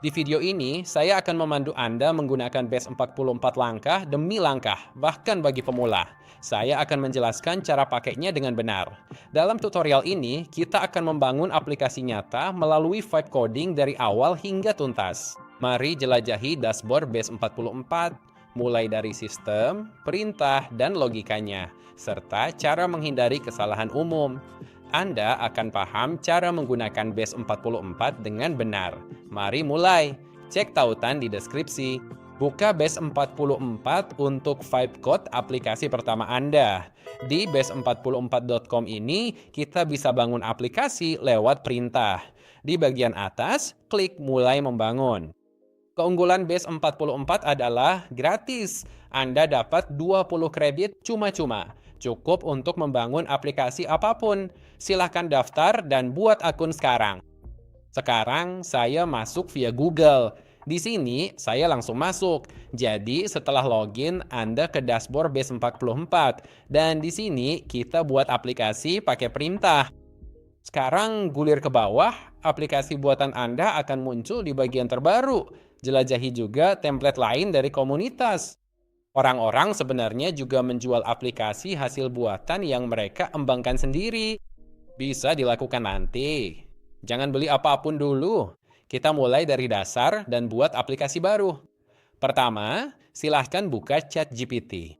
Di video ini, saya akan memandu Anda menggunakan base 44 langkah demi langkah, bahkan bagi pemula. Saya akan menjelaskan cara pakainya dengan benar. Dalam tutorial ini, kita akan membangun aplikasi nyata melalui vibe coding dari awal hingga tuntas. Mari jelajahi dashboard base 44, mulai dari sistem, perintah, dan logikanya, serta cara menghindari kesalahan umum. Anda akan paham cara menggunakan base 44 dengan benar. Mari mulai. Cek tautan di deskripsi. Buka base 44 untuk Vibe Code aplikasi pertama Anda. Di base44.com ini, kita bisa bangun aplikasi lewat perintah. Di bagian atas, klik mulai membangun. Keunggulan base 44 adalah gratis. Anda dapat 20 kredit cuma-cuma. Cukup untuk membangun aplikasi apapun. Silahkan daftar dan buat akun sekarang. Sekarang saya masuk via Google. Di sini saya langsung masuk. Jadi setelah login Anda ke dashboard base 44. Dan di sini kita buat aplikasi pakai perintah. Sekarang gulir ke bawah, aplikasi buatan Anda akan muncul di bagian terbaru. Jelajahi juga template lain dari komunitas. Orang-orang sebenarnya juga menjual aplikasi hasil buatan yang mereka embangkan sendiri. Bisa dilakukan nanti. Jangan beli apapun dulu. Kita mulai dari dasar dan buat aplikasi baru. Pertama, silahkan buka ChatGPT.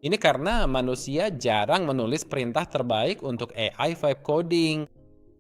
Ini karena manusia jarang menulis perintah terbaik untuk AI vibe coding.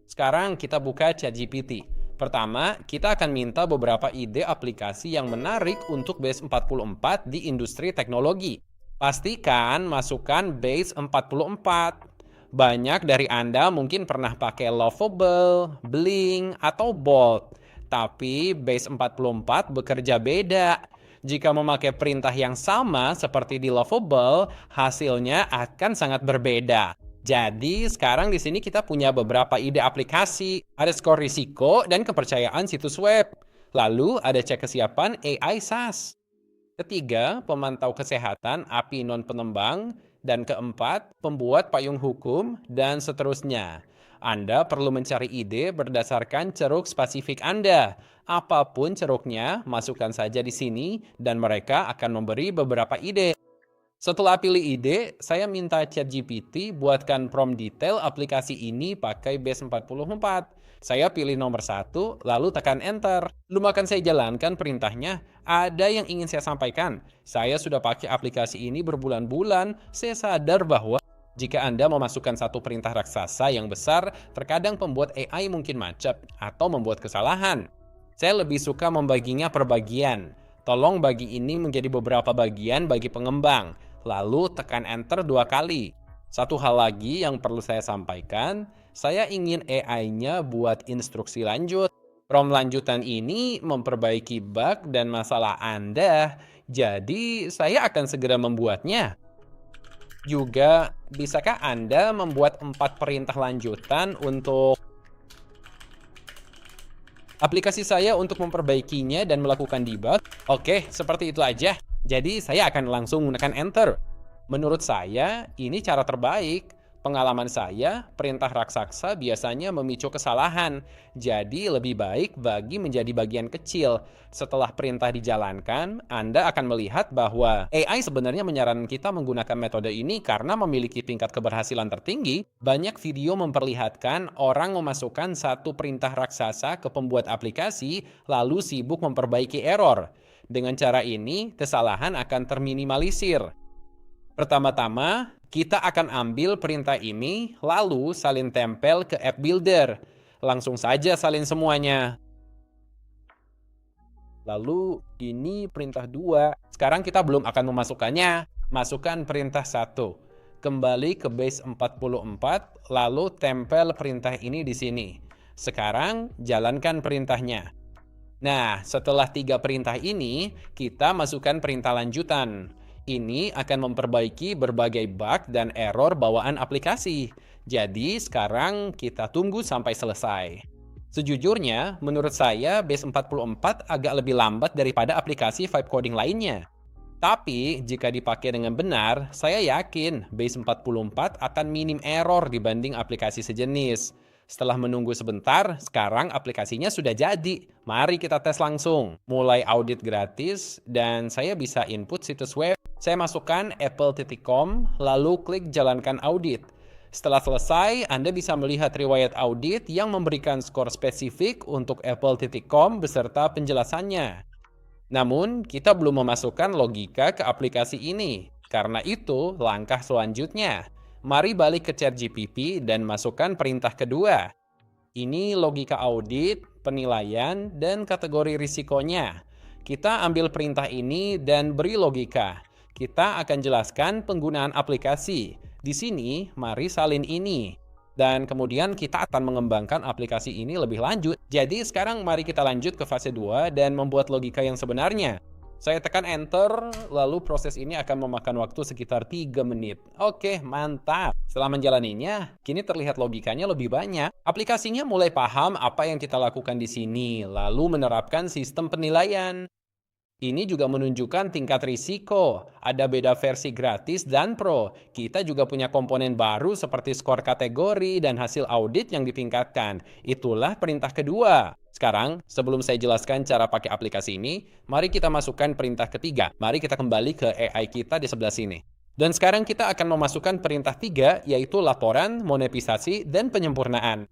Sekarang kita buka ChatGPT. Pertama, kita akan minta beberapa ide aplikasi yang menarik untuk base 44 di industri teknologi. Pastikan masukkan base 44. Banyak dari Anda mungkin pernah pakai Lovable, Blink, atau Bolt. Tapi base 44 bekerja beda. Jika memakai perintah yang sama seperti di Lovable, hasilnya akan sangat berbeda. Jadi sekarang di sini kita punya beberapa ide aplikasi. Ada skor risiko dan kepercayaan situs web. Lalu ada cek kesiapan AI SaaS. Ketiga, pemantau kesehatan API non-penembang. Dan keempat, pembuat payung hukum dan seterusnya. Anda perlu mencari ide berdasarkan ceruk spesifik Anda. Apapun ceruknya, masukkan saja di sini dan mereka akan memberi beberapa ide. Setelah pilih ide, saya minta ChatGPT buatkan prompt detail aplikasi ini pakai base 44. Saya pilih nomor 1, lalu tekan enter. Belum akan saya jalankan perintahnya. Ada yang ingin saya sampaikan. Saya sudah pakai aplikasi ini berbulan-bulan. Saya sadar bahwa jika Anda memasukkan satu perintah raksasa yang besar, terkadang pembuat AI mungkin macet atau membuat kesalahan. Saya lebih suka membaginya per bagian. Tolong bagi ini menjadi beberapa bagian bagi pengembang. Lalu tekan enter 2 kali. Satu hal lagi yang perlu saya sampaikan, saya ingin AI-nya buat instruksi lanjut. Prompt lanjutan ini memperbaiki bug dan masalah Anda, jadi saya akan segera membuatnya. Juga, bisakah Anda membuat 4 perintah lanjutan untuk aplikasi saya untuk memperbaikinya dan melakukan debug? Oke, seperti itu aja. Jadi saya akan langsung menekan enter. Menurut saya, ini cara terbaik. Pengalaman saya, perintah raksasa biasanya memicu kesalahan. Jadi lebih baik bagi menjadi bagian kecil. Setelah perintah dijalankan, Anda akan melihat bahwa AI sebenarnya menyarankan kita menggunakan metode ini karena memiliki tingkat keberhasilan tertinggi. Banyak video memperlihatkan orang memasukkan satu perintah raksasa ke pembuat aplikasi, lalu sibuk memperbaiki error. Dengan cara ini, kesalahan akan terminimalisir. Pertama-tama, kita akan ambil perintah ini, lalu salin tempel ke App Builder. Langsung saja salin semuanya. Lalu, ini perintah 2. Sekarang kita belum akan memasukkannya. Masukkan perintah 1. Kembali ke base 44, lalu tempel perintah ini di sini. Sekarang, jalankan perintahnya. Nah, setelah 3 perintah ini, kita masukkan perintah lanjutan. Ini akan memperbaiki berbagai bug dan error bawaan aplikasi. Jadi, sekarang kita tunggu sampai selesai. Sejujurnya, menurut saya base 44 agak lebih lambat daripada aplikasi vibe coding lainnya. Tapi, jika dipakai dengan benar, saya yakin base 44 akan minim error dibanding aplikasi sejenis. Setelah menunggu sebentar, sekarang aplikasinya sudah jadi. Mari kita tes langsung. Mulai audit gratis, dan saya bisa input situs web. Saya masukkan apple.com, lalu klik jalankan audit. Setelah selesai, Anda bisa melihat riwayat audit yang memberikan skor spesifik untuk apple.com beserta penjelasannya. Namun, kita belum memasukkan logika ke aplikasi ini. Karena itu, langkah selanjutnya. Mari balik ke ChatGPT dan masukkan perintah kedua. Ini logika audit, penilaian, dan kategori risikonya. Kita ambil perintah ini dan beri logika. Kita akan jelaskan penggunaan aplikasi. Di sini, mari salin ini. Dan kemudian kita akan mengembangkan aplikasi ini lebih lanjut. Jadi sekarang mari kita lanjut ke fase 2 dan membuat logika yang sebenarnya. Saya tekan enter, lalu proses ini akan memakan waktu sekitar 3 menit. Oke, mantap. Setelah menjalaninya, kini terlihat logikanya lebih banyak. Aplikasinya mulai paham apa yang kita lakukan di sini, lalu menerapkan sistem penilaian. Ini juga menunjukkan tingkat risiko. Ada beda versi gratis dan pro. Kita juga punya komponen baru seperti skor kategori dan hasil audit yang ditingkatkan. Itulah perintah kedua. Sekarang, sebelum saya jelaskan cara pakai aplikasi ini, mari kita masukkan perintah ketiga. Mari kita kembali ke AI kita di sebelah sini. Dan sekarang kita akan memasukkan perintah 3, yaitu laporan, monetisasi, dan penyempurnaan.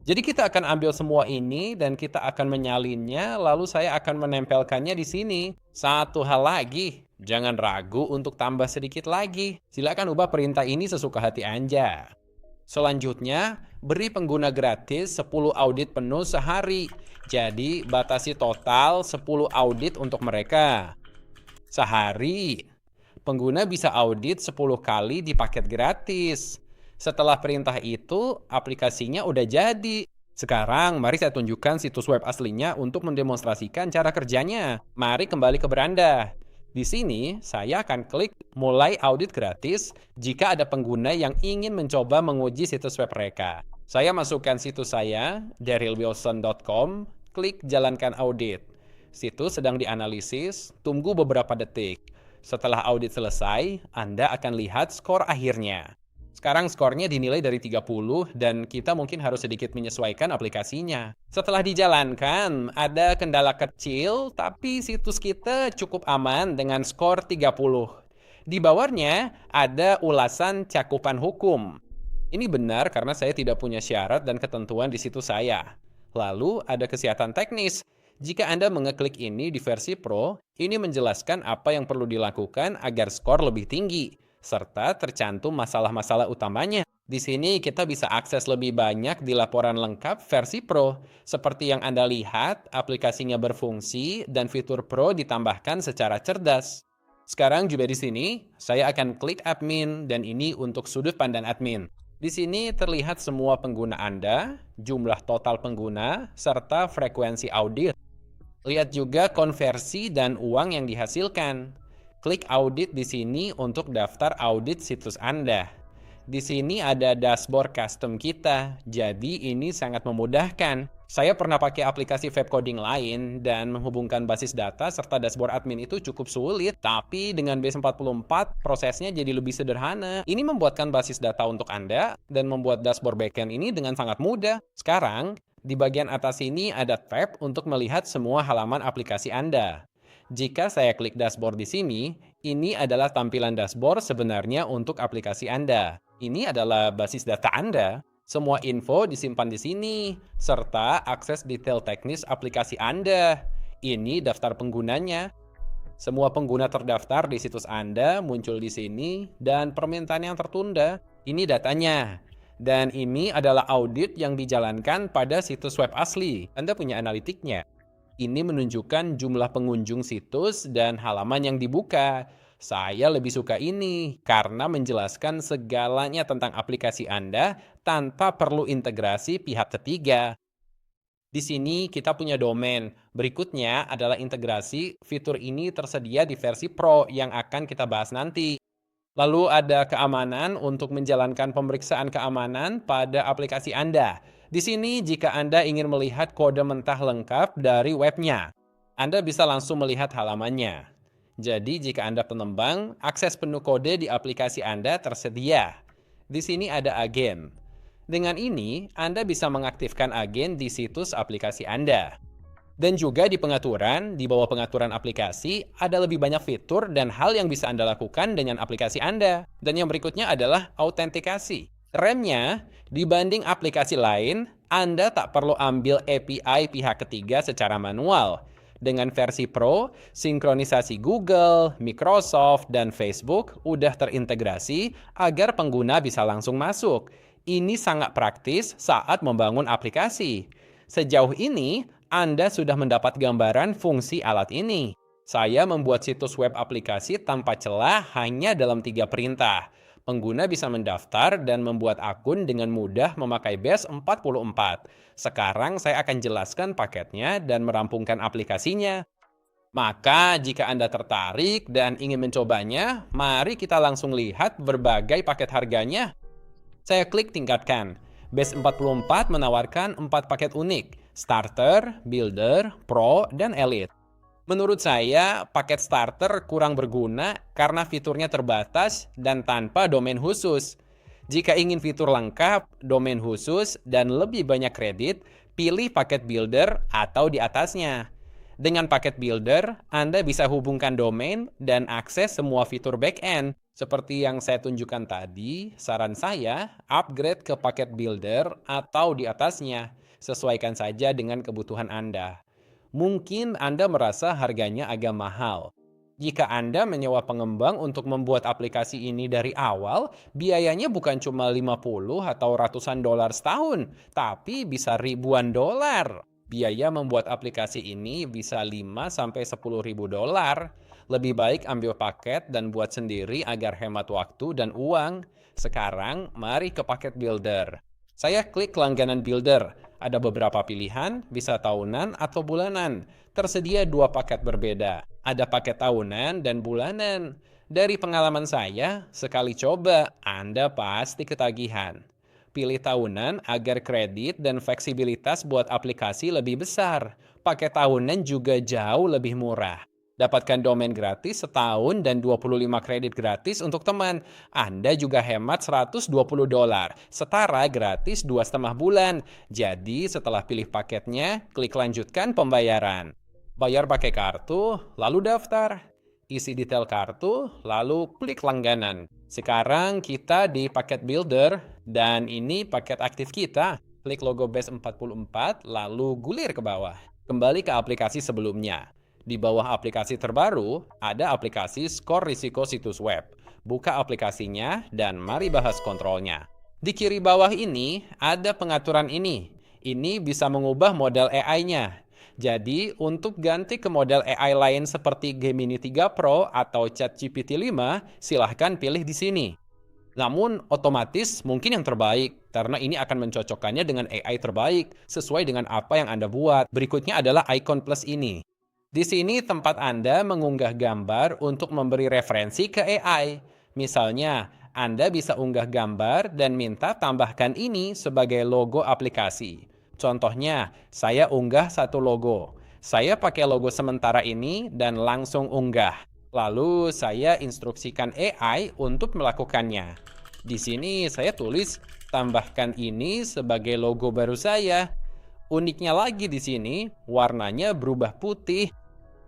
Jadi kita akan ambil semua ini dan kita akan menyalinnya, lalu saya akan menempelkannya di sini. Satu hal lagi, jangan ragu untuk tambah sedikit lagi. Silakan ubah perintah ini sesuka hati Anda. Selanjutnya, beri pengguna gratis 10 audit penuh sehari. Jadi, batasi total 10 audit untuk mereka. Sehari, pengguna bisa audit 10 kali di paket gratis. Setelah perintah itu, aplikasinya udah jadi. Sekarang, mari saya tunjukkan situs web aslinya untuk mendemonstrasikan cara kerjanya. Mari kembali ke beranda. Di sini, saya akan klik mulai audit gratis jika ada pengguna yang ingin mencoba menguji situs web mereka. Saya masukkan situs saya, darylwilson.com, klik jalankan audit. Situs sedang dianalisis, tunggu beberapa detik. Setelah audit selesai, Anda akan lihat skor akhirnya. Sekarang skornya dinilai dari 30 dan kita mungkin harus sedikit menyesuaikan aplikasinya. Setelah dijalankan, ada kendala kecil tapi situs kita cukup aman dengan skor 30. Di bawahnya ada ulasan cakupan hukum. Ini benar karena saya tidak punya syarat dan ketentuan di situs saya. Lalu ada kesehatan teknis. Jika Anda mengeklik ini di versi Pro, ini menjelaskan apa yang perlu dilakukan agar skor lebih tinggi, serta tercantum masalah-masalah utamanya. Di sini kita bisa akses lebih banyak di laporan lengkap versi Pro. Seperti yang Anda lihat, aplikasinya berfungsi dan fitur Pro ditambahkan secara cerdas. Sekarang juga di sini, saya akan klik admin dan ini untuk sudut pandang admin. Di sini terlihat semua pengguna Anda, jumlah total pengguna, serta frekuensi audit. Lihat juga konversi dan uang yang dihasilkan. Klik audit di sini untuk daftar audit situs Anda. Di sini ada dashboard custom kita, jadi ini sangat memudahkan. Saya pernah pakai aplikasi web coding lain dan menghubungkan basis data serta dashboard admin itu cukup sulit. Tapi dengan Base44, prosesnya jadi lebih sederhana. Ini membuatkan basis data untuk Anda dan membuat dashboard backend ini dengan sangat mudah. Sekarang, di bagian atas ini ada tab untuk melihat semua halaman aplikasi Anda. Jika saya klik dashboard di sini, ini adalah tampilan dashboard sebenarnya untuk aplikasi Anda. Ini adalah basis data Anda. Semua info disimpan di sini, serta akses detail teknis aplikasi Anda. Ini daftar penggunanya. Semua pengguna terdaftar di situs Anda muncul di sini, dan permintaan yang tertunda, ini datanya. Dan ini adalah audit yang dijalankan pada situs web asli. Anda punya analitiknya. Ini menunjukkan jumlah pengunjung situs dan halaman yang dibuka. Saya lebih suka ini karena menjelaskan segalanya tentang aplikasi Anda tanpa perlu integrasi pihak ketiga. Di sini kita punya domain. Berikutnya adalah integrasi. Fitur ini tersedia di versi Pro yang akan kita bahas nanti. Lalu ada keamanan untuk menjalankan pemeriksaan keamanan pada aplikasi Anda. Di sini jika Anda ingin melihat kode mentah lengkap dari webnya, Anda bisa langsung melihat halamannya. Jadi jika Anda pengembang, akses penuh kode di aplikasi Anda tersedia. Di sini ada agen. Dengan ini, Anda bisa mengaktifkan agen di situs aplikasi Anda. Dan juga di pengaturan, di bawah pengaturan aplikasi, ada lebih banyak fitur dan hal yang bisa Anda lakukan dengan aplikasi Anda. Dan yang berikutnya adalah autentikasi. Remnya, dibanding aplikasi lain, Anda tak perlu ambil API pihak ketiga secara manual. Dengan versi Pro, sinkronisasi Google, Microsoft, dan Facebook udah terintegrasi agar pengguna bisa langsung masuk. Ini sangat praktis saat membangun aplikasi. Sejauh ini, Anda sudah mendapat gambaran fungsi alat ini. Saya membuat situs web aplikasi tanpa celah hanya dalam 3 perintah. Pengguna bisa mendaftar dan membuat akun dengan mudah memakai Base 44. Sekarang saya akan jelaskan paketnya dan merampungkan aplikasinya. Maka jika Anda tertarik dan ingin mencobanya, mari kita langsung lihat berbagai paket harganya. Saya klik tingkatkan. Base 44 menawarkan 4 paket unik, Starter, Builder, Pro, dan Elite. Menurut saya, paket Starter kurang berguna karena fiturnya terbatas dan tanpa domain khusus. Jika ingin fitur lengkap, domain khusus, dan lebih banyak kredit, pilih paket Builder atau di atasnya. Dengan paket Builder, Anda bisa hubungkan domain dan akses semua fitur back-end. Seperti yang saya tunjukkan tadi, saran saya upgrade ke paket Builder atau di atasnya. Sesuaikan saja dengan kebutuhan Anda. Mungkin Anda merasa harganya agak mahal. Jika Anda menyewa pengembang untuk membuat aplikasi ini dari awal, biayanya bukan cuma 50 atau ratusan dolar setahun, tapi bisa ribuan dolar. Biaya membuat aplikasi ini bisa 5-10 ribu dolar. Lebih baik ambil paket dan buat sendiri agar hemat waktu dan uang. Sekarang, mari ke paket Builder. Saya klik langganan Builder. Ada beberapa pilihan, bisa tahunan atau bulanan. Tersedia 2 paket berbeda. Ada paket tahunan dan bulanan. Dari pengalaman saya, sekali coba, Anda pasti ketagihan. Pilih tahunan agar kredit dan fleksibilitas buat aplikasi lebih besar. Paket tahunan juga jauh lebih murah. Dapatkan domain gratis setahun dan 25 kredit gratis untuk teman. Anda juga hemat 120 dolar, setara gratis 2,5 bulan. Jadi setelah pilih paketnya, klik lanjutkan pembayaran. Bayar pakai kartu, lalu daftar. Isi detail kartu, lalu klik langganan. Sekarang kita di paket Builder, dan ini paket aktif kita. Klik logo Base 44, lalu gulir ke bawah. Kembali ke aplikasi sebelumnya. Di bawah aplikasi terbaru, ada aplikasi skor risiko situs web. Buka aplikasinya dan mari bahas kontrolnya. Di kiri bawah ini, ada pengaturan ini. Ini bisa mengubah model AI-nya. Jadi, untuk ganti ke model AI lain seperti Gemini 3 Pro atau ChatGPT 5, silahkan pilih di sini. Namun, otomatis mungkin yang terbaik, karena ini akan mencocokkannya dengan AI terbaik, sesuai dengan apa yang Anda buat. Berikutnya adalah icon plus ini. Di sini tempat Anda mengunggah gambar untuk memberi referensi ke AI. Misalnya, Anda bisa unggah gambar dan minta tambahkan ini sebagai logo aplikasi. Contohnya, saya unggah satu logo. Saya pakai logo sementara ini dan langsung unggah. Lalu saya instruksikan AI untuk melakukannya. Di sini saya tulis, tambahkan ini sebagai logo baru saya. Uniknya lagi di sini, warnanya berubah putih.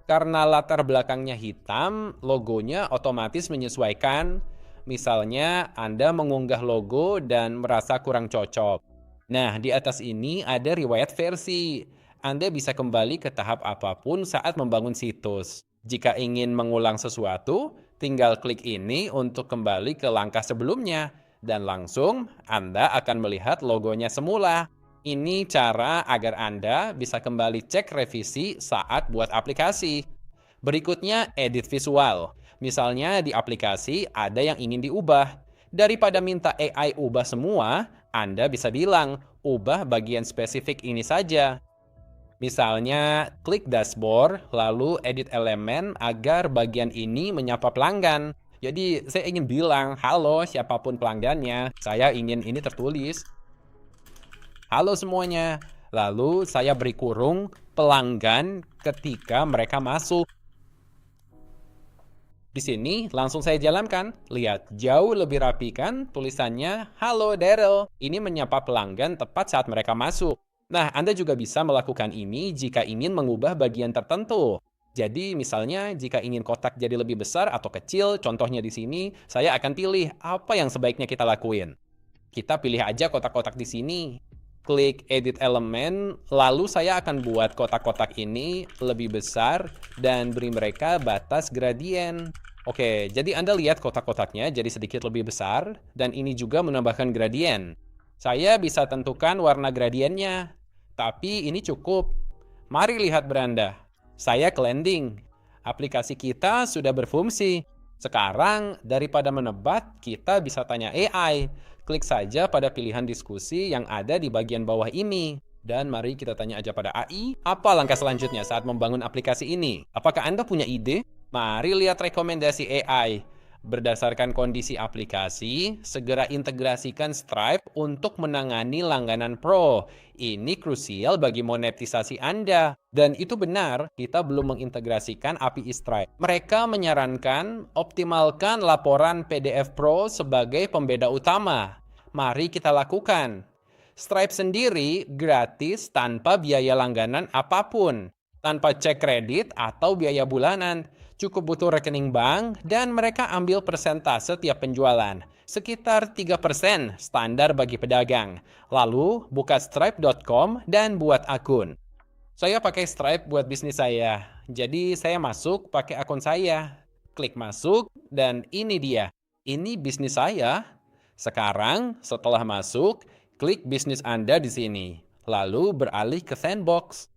Karena latar belakangnya hitam, logonya otomatis menyesuaikan. Misalnya, Anda mengunggah logo dan merasa kurang cocok. Nah, di atas ini ada riwayat versi. Anda bisa kembali ke tahap apapun saat membangun situs. Jika ingin mengulang sesuatu, tinggal klik ini untuk kembali ke langkah sebelumnya. Dan langsung, Anda akan melihat logonya semula. Ini cara agar Anda bisa kembali cek revisi saat buat aplikasi. Berikutnya, edit visual. Misalnya di aplikasi ada yang ingin diubah. Daripada minta AI ubah semua, Anda bisa bilang, ubah bagian spesifik ini saja. Misalnya, klik dashboard, lalu edit elemen agar bagian ini menyapa pelanggan. Jadi, saya ingin bilang, halo siapapun pelanggannya, saya ingin ini tertulis. Halo semuanya. Lalu saya beri kurung pelanggan ketika mereka masuk. Di sini langsung saya jalankan. Lihat, jauh lebih rapi kan tulisannya, "Halo Daryl." Ini menyapa pelanggan tepat saat mereka masuk. Nah, Anda juga bisa melakukan ini jika ingin mengubah bagian tertentu. Jadi, misalnya jika ingin kotak jadi lebih besar atau kecil, contohnya di sini, saya akan pilih apa yang sebaiknya kita lakuin. Kita pilih aja kotak-kotak di sini. Klik edit elemen, lalu saya akan buat kotak-kotak ini lebih besar dan beri mereka batas gradien. Oke, jadi Anda lihat kotak-kotaknya jadi sedikit lebih besar, dan ini juga menambahkan gradien. Saya bisa tentukan warna gradiennya, tapi ini cukup. Mari lihat beranda. Saya ke landing. Aplikasi kita sudah berfungsi. Sekarang, daripada menebat, kita bisa tanya AI. Klik saja pada pilihan diskusi yang ada di bagian bawah ini. Dan mari kita tanya aja pada AI, apa langkah selanjutnya saat membangun aplikasi ini? Apakah Anda punya ide? Mari lihat rekomendasi AI. Berdasarkan kondisi aplikasi, segera integrasikan Stripe untuk menangani langganan Pro. Ini krusial bagi monetisasi Anda. Dan itu benar, kita belum mengintegrasikan API Stripe. Mereka menyarankan optimalkan laporan PDF Pro sebagai pembeda utama. Mari kita lakukan. Stripe sendiri gratis tanpa biaya langganan apapun, tanpa cek kredit atau biaya bulanan. Cukup butuh rekening bank dan mereka ambil persentase tiap penjualan, sekitar 3% standar bagi pedagang. Lalu buka stripe.com dan buat akun. Saya pakai Stripe buat bisnis saya, jadi saya masuk pakai akun saya. Klik masuk dan ini dia. Ini bisnis saya. Sekarang setelah masuk, klik bisnis Anda di sini. Lalu beralih ke sandbox.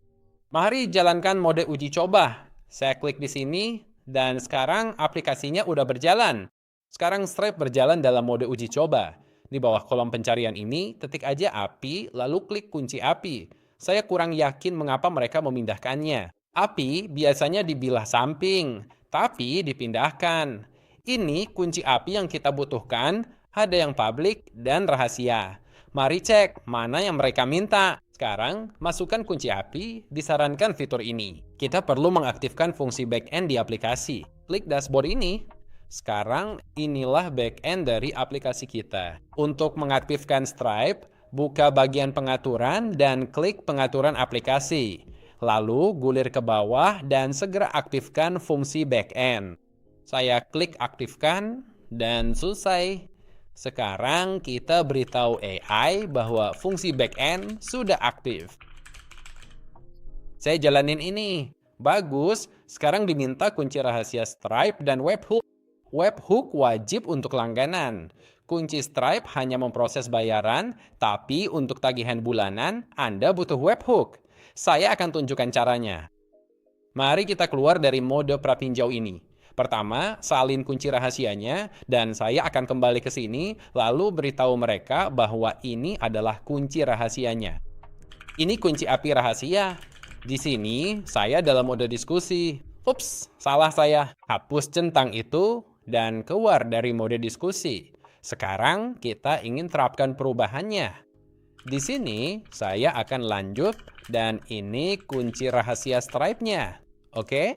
Mari jalankan mode uji coba. Saya klik di sini dan sekarang aplikasinya udah berjalan. Sekarang Stripe berjalan dalam mode uji coba. Di bawah kolom pencarian ini, ketik aja API, lalu klik kunci API. Saya kurang yakin mengapa mereka memindahkannya. API biasanya dibilah samping, tapi dipindahkan. Ini kunci API yang kita butuhkan, ada yang publik dan rahasia. Mari cek mana yang mereka minta. Sekarang, masukkan kunci API, disarankan fitur ini. Kita perlu mengaktifkan fungsi backend di aplikasi. Klik dashboard ini. Sekarang, inilah backend dari aplikasi kita. Untuk mengaktifkan Stripe, buka bagian pengaturan dan klik pengaturan aplikasi. Lalu, gulir ke bawah dan segera aktifkan fungsi backend. Saya klik aktifkan dan selesai. Sekarang kita beritahu AI bahwa fungsi backend sudah aktif. Saya jalanin ini. Bagus, sekarang diminta kunci rahasia Stripe dan webhook. Webhook wajib untuk langganan. Kunci Stripe hanya memproses bayaran, tapi untuk tagihan bulanan, Anda butuh webhook. Saya akan tunjukkan caranya. Mari kita keluar dari mode prapinjau ini. Pertama, salin kunci rahasianya, dan saya akan kembali ke sini, lalu beritahu mereka bahwa ini adalah kunci rahasianya. Ini kunci API rahasia. Di sini, saya dalam mode diskusi. Ups, salah saya. Hapus centang itu, dan keluar dari mode diskusi. Sekarang, kita ingin terapkan perubahannya. Di sini, saya akan lanjut, dan ini kunci rahasia Stripe-nya. Oke?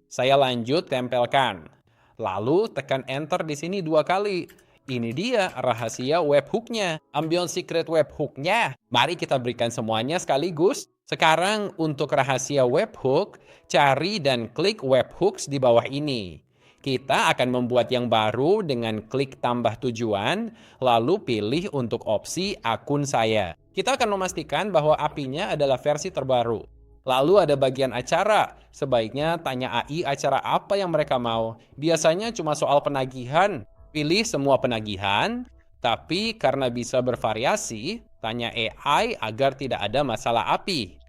Saya lanjut tempelkan. Lalu tekan enter di sini 2 kali. Ini dia rahasia webhook-nya. Ambil secret webhook-nya. Mari kita berikan semuanya sekaligus. Sekarang untuk rahasia webhook, cari dan klik webhooks di bawah ini. Kita akan membuat yang baru dengan klik tambah tujuan, lalu pilih untuk opsi akun saya. Kita akan memastikan bahwa API-nya adalah versi terbaru. Lalu ada bagian acara. Sebaiknya tanya AI acara apa yang mereka mau. Biasanya cuma soal penagihan. Pilih semua penagihan, tapi karena bisa bervariasi, tanya AI agar tidak ada masalah API.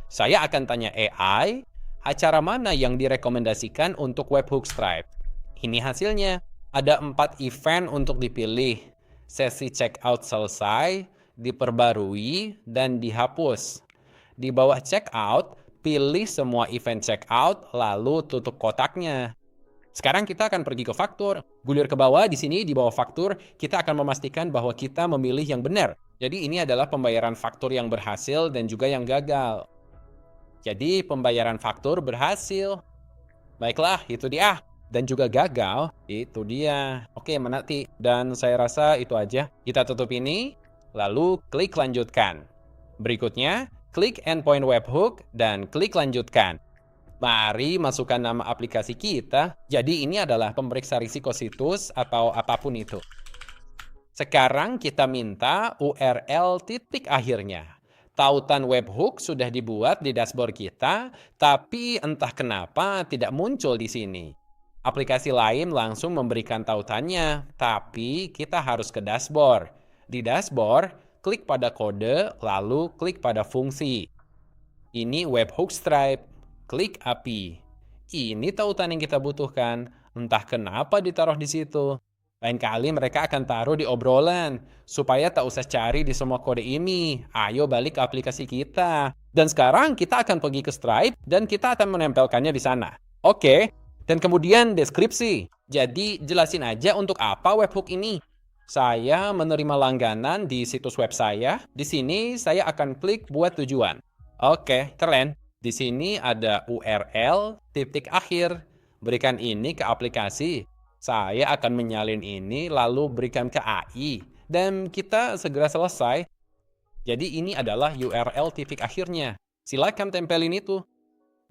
Saya akan tanya AI, acara mana yang direkomendasikan untuk webhook Stripe. Ini hasilnya. Ada 4 event untuk dipilih. Sesi checkout selesai, diperbarui, dan dihapus. Di bawah checkout, pilih semua event checkout, lalu tutup kotaknya. Sekarang kita akan pergi ke faktur. Gulir ke bawah di sini di bawah faktur, kita akan memastikan bahwa kita memilih yang benar. Jadi ini adalah pembayaran faktur yang berhasil dan juga yang gagal. Jadi pembayaran faktur berhasil. Baiklah, itu dia. dan juga gagal, itu dia. Oke, menanti. Dan saya rasa itu aja. Kita tutup ini, lalu klik lanjutkan. Berikutnya, klik endpoint webhook dan klik lanjutkan. Mari masukkan nama aplikasi kita. Jadi ini adalah pemeriksa risiko situs atau apapun itu. Sekarang kita minta URL titik akhirnya. Tautan webhook sudah dibuat di dashboard kita, tapi entah kenapa tidak muncul di sini. Aplikasi lain langsung memberikan tautannya, tapi kita harus ke dashboard. Di dashboard, klik pada kode, lalu klik pada fungsi. Ini webhook Stripe. Klik API. Ini tautan yang kita butuhkan. Entah kenapa ditaruh di situ. Lain kali mereka akan taruh di obrolan, supaya tak usah cari di semua kode ini. Ayo balik ke aplikasi kita. Dan sekarang kita akan pergi ke Stripe, dan kita akan menempelkannya di sana. Oke, dan kemudian deskripsi. Jadi jelasin aja untuk apa webhook ini. Saya menerima langganan di situs web saya. Di sini saya akan klik buat tujuan. Oke, keren. Di sini ada URL titik akhir. Berikan ini ke aplikasi. Saya akan menyalin ini lalu berikan ke AI. Dan kita segera selesai. Jadi ini adalah URL titik akhirnya. Silakan tempelin itu.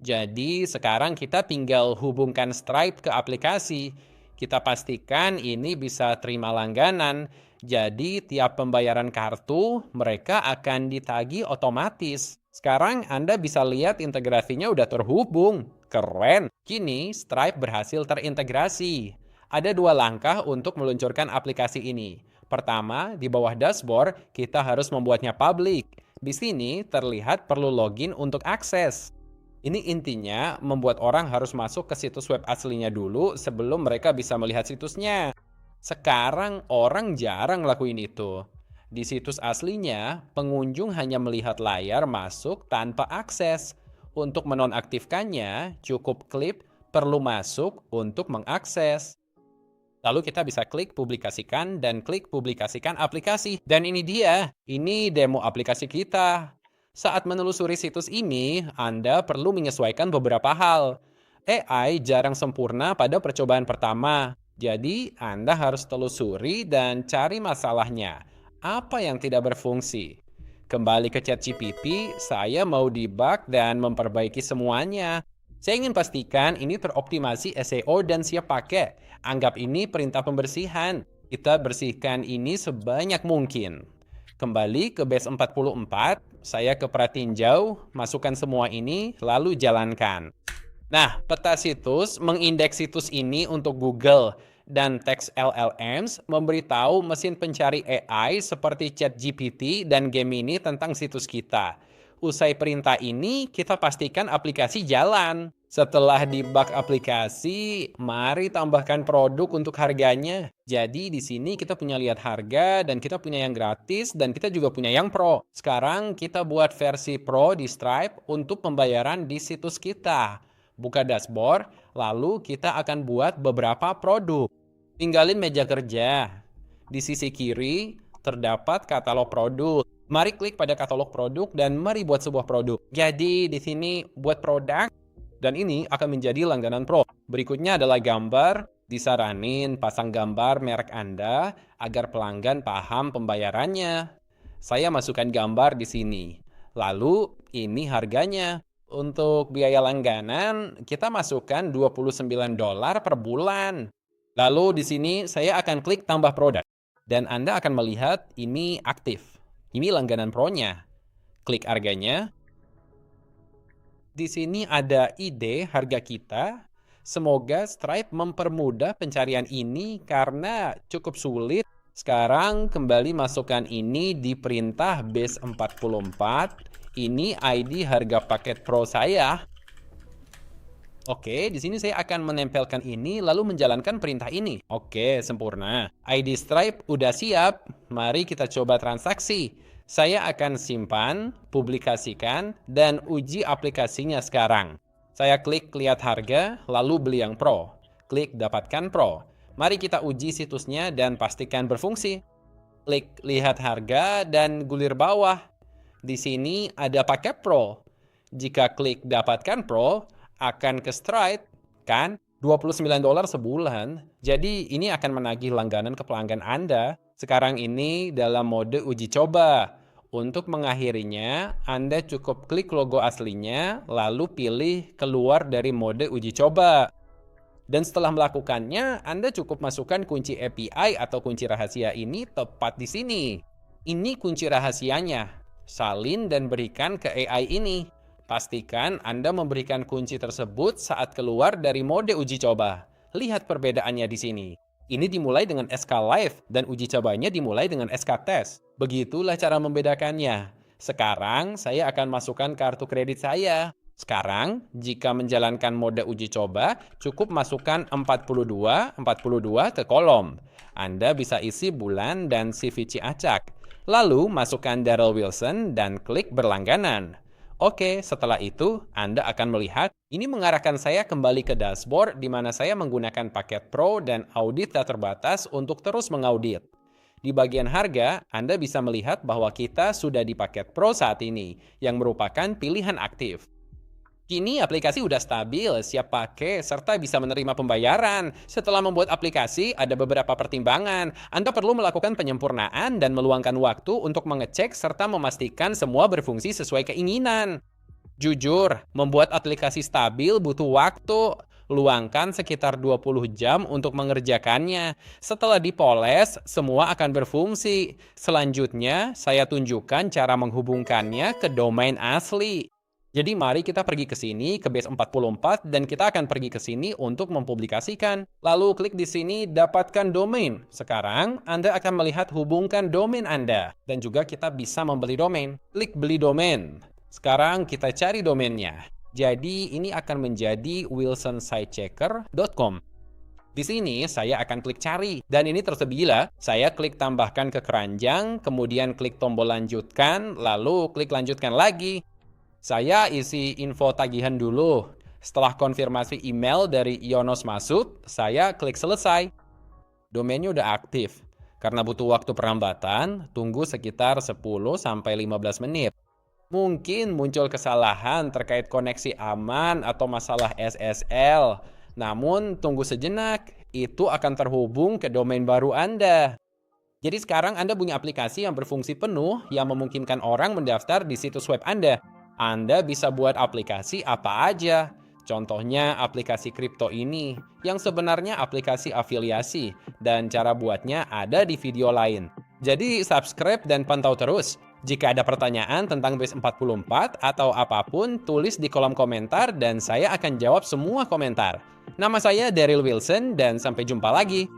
Jadi sekarang kita tinggal hubungkan Stripe ke aplikasi. Kita pastikan ini bisa terima langganan. Jadi tiap pembayaran kartu mereka akan ditagih otomatis. Sekarang Anda bisa lihat integrasinya udah terhubung. Keren. Kini Stripe berhasil terintegrasi. Ada 2 langkah untuk meluncurkan aplikasi ini. Pertama, di bawah dashboard, kita harus membuatnya public. Di sini terlihat perlu login untuk akses. Ini intinya membuat orang harus masuk ke situs web aslinya dulu sebelum mereka bisa melihat situsnya. Sekarang orang jarang lakuin itu. Di situs aslinya, pengunjung hanya melihat layar masuk tanpa akses. Untuk menonaktifkannya, cukup klik perlu masuk untuk mengakses. Lalu kita bisa klik publikasikan dan klik publikasikan aplikasi. Dan ini dia, ini demo aplikasi kita. Saat menelusuri situs ini, Anda perlu menyesuaikan beberapa hal. AI jarang sempurna pada percobaan pertama. Jadi, Anda harus telusuri dan cari masalahnya. Apa yang tidak berfungsi? Kembali ke ChatGPT, saya mau debug dan memperbaiki semuanya. Saya ingin pastikan ini teroptimasi SEO dan siap pakai. Anggap ini perintah pembersihan. Kita bersihkan ini sebanyak mungkin. Kembali ke base 44, saya ke pratinjau, masukkan semua ini, lalu jalankan. Nah, peta situs mengindeks situs ini untuk Google, dan teks LLMs memberitahu mesin pencari AI seperti ChatGPT dan Gemini tentang situs kita. Usai perintah ini, kita pastikan aplikasi jalan. Setelah debug aplikasi, mari tambahkan produk untuk harganya. Jadi di sini kita punya lihat harga dan kita punya yang gratis dan kita juga punya yang pro. Sekarang kita buat versi pro di Stripe untuk pembayaran di situs kita. Buka dashboard, lalu kita akan buat beberapa produk. Tinggalin meja kerja. Di sisi kiri terdapat katalog produk. Mari klik pada katalog produk dan mari buat sebuah produk. Jadi di sini buat produk dan ini akan menjadi langganan pro. Berikutnya adalah gambar. Disaranin pasang gambar merek Anda agar pelanggan paham pembayarannya. Saya masukkan gambar di sini. Lalu ini harganya. Untuk biaya langganan kita masukkan $29 per bulan. Lalu di sini saya akan klik tambah produk. Dan Anda akan melihat ini aktif. Ini langganan pro-nya. Klik harganya. Di sini ada ide harga kita. Semoga Stripe mempermudah pencarian ini karena cukup sulit. Sekarang kembali masukkan ini di perintah base 44. Ini ID harga paket pro saya. Oke, di sini saya akan menempelkan ini lalu menjalankan perintah ini. Oke, sempurna. ID Stripe udah siap. Mari kita coba transaksi. Saya akan simpan, publikasikan, dan uji aplikasinya sekarang. Saya klik lihat harga, lalu beli yang pro. Klik dapatkan pro. Mari kita uji situsnya dan pastikan berfungsi. Klik lihat harga dan gulir bawah. Di sini ada paket pro. Jika klik dapatkan pro, akan ke Stripe, kan? $29 sebulan. Jadi ini akan menagih langganan ke pelanggan Anda. Sekarang ini dalam mode uji coba. Untuk mengakhirinya, Anda cukup klik logo aslinya, lalu pilih keluar dari mode uji coba. Dan setelah melakukannya, Anda cukup masukkan kunci API atau kunci rahasia ini tepat di sini. Ini kunci rahasianya. Salin dan berikan ke AI ini. Pastikan Anda memberikan kunci tersebut saat keluar dari mode uji coba. Lihat perbedaannya di sini. Ini dimulai dengan SK Live dan uji cobanya dimulai dengan SK Test. Begitulah cara membedakannya. Sekarang saya akan masukkan kartu kredit saya. Sekarang, jika menjalankan mode uji coba, cukup masukkan 42 ke kolom. Anda bisa isi bulan dan CV Ciacak. Lalu, masukkan Darryl Wilson dan klik berlangganan. Oke, setelah itu, Anda akan melihat ini mengarahkan saya kembali ke dashboard di mana saya menggunakan paket Pro dan audit tak terbatas untuk terus mengaudit. Di bagian harga, Anda bisa melihat bahwa kita sudah di paket Pro saat ini, yang merupakan pilihan aktif. Kini aplikasi udah stabil, siap pakai, serta bisa menerima pembayaran. Setelah membuat aplikasi, ada beberapa pertimbangan. Anda perlu melakukan penyempurnaan dan meluangkan waktu untuk mengecek serta memastikan semua berfungsi sesuai keinginan. Jujur, membuat aplikasi stabil butuh waktu. Luangkan sekitar 20 jam untuk mengerjakannya. Setelah dipoles, semua akan berfungsi. Selanjutnya, saya tunjukkan cara menghubungkannya ke domain asli. Jadi mari kita pergi ke sini, ke base 44, dan kita akan pergi ke sini untuk mempublikasikan. Lalu klik di sini, dapatkan domain. Sekarang, Anda akan melihat hubungkan domain Anda. Dan juga kita bisa membeli domain. Klik beli domain. Sekarang kita cari domainnya. Jadi ini akan menjadi wilsonsitechecker.com. Di sini saya akan klik cari, dan ini tersedia. Saya klik tambahkan ke keranjang, kemudian klik tombol lanjutkan, lalu klik lanjutkan lagi. Saya isi info tagihan dulu. Setelah konfirmasi email dari Yonos Masud, saya klik selesai. Domainnya udah aktif. Karena butuh waktu perlambatan, tunggu sekitar 10-15 menit. Mungkin muncul kesalahan terkait koneksi aman atau masalah SSL. Namun, tunggu sejenak, itu akan terhubung ke domain baru Anda. Jadi sekarang Anda punya aplikasi yang berfungsi penuh yang memungkinkan orang mendaftar di situs web Anda. Anda bisa buat aplikasi apa aja. Contohnya aplikasi kripto ini, yang sebenarnya aplikasi afiliasi, dan cara buatnya ada di video lain. Jadi subscribe dan pantau terus. Jika ada pertanyaan tentang Base 44 atau apapun, tulis di kolom komentar dan saya akan jawab semua komentar. Nama saya Darryl Wilson dan sampai jumpa lagi.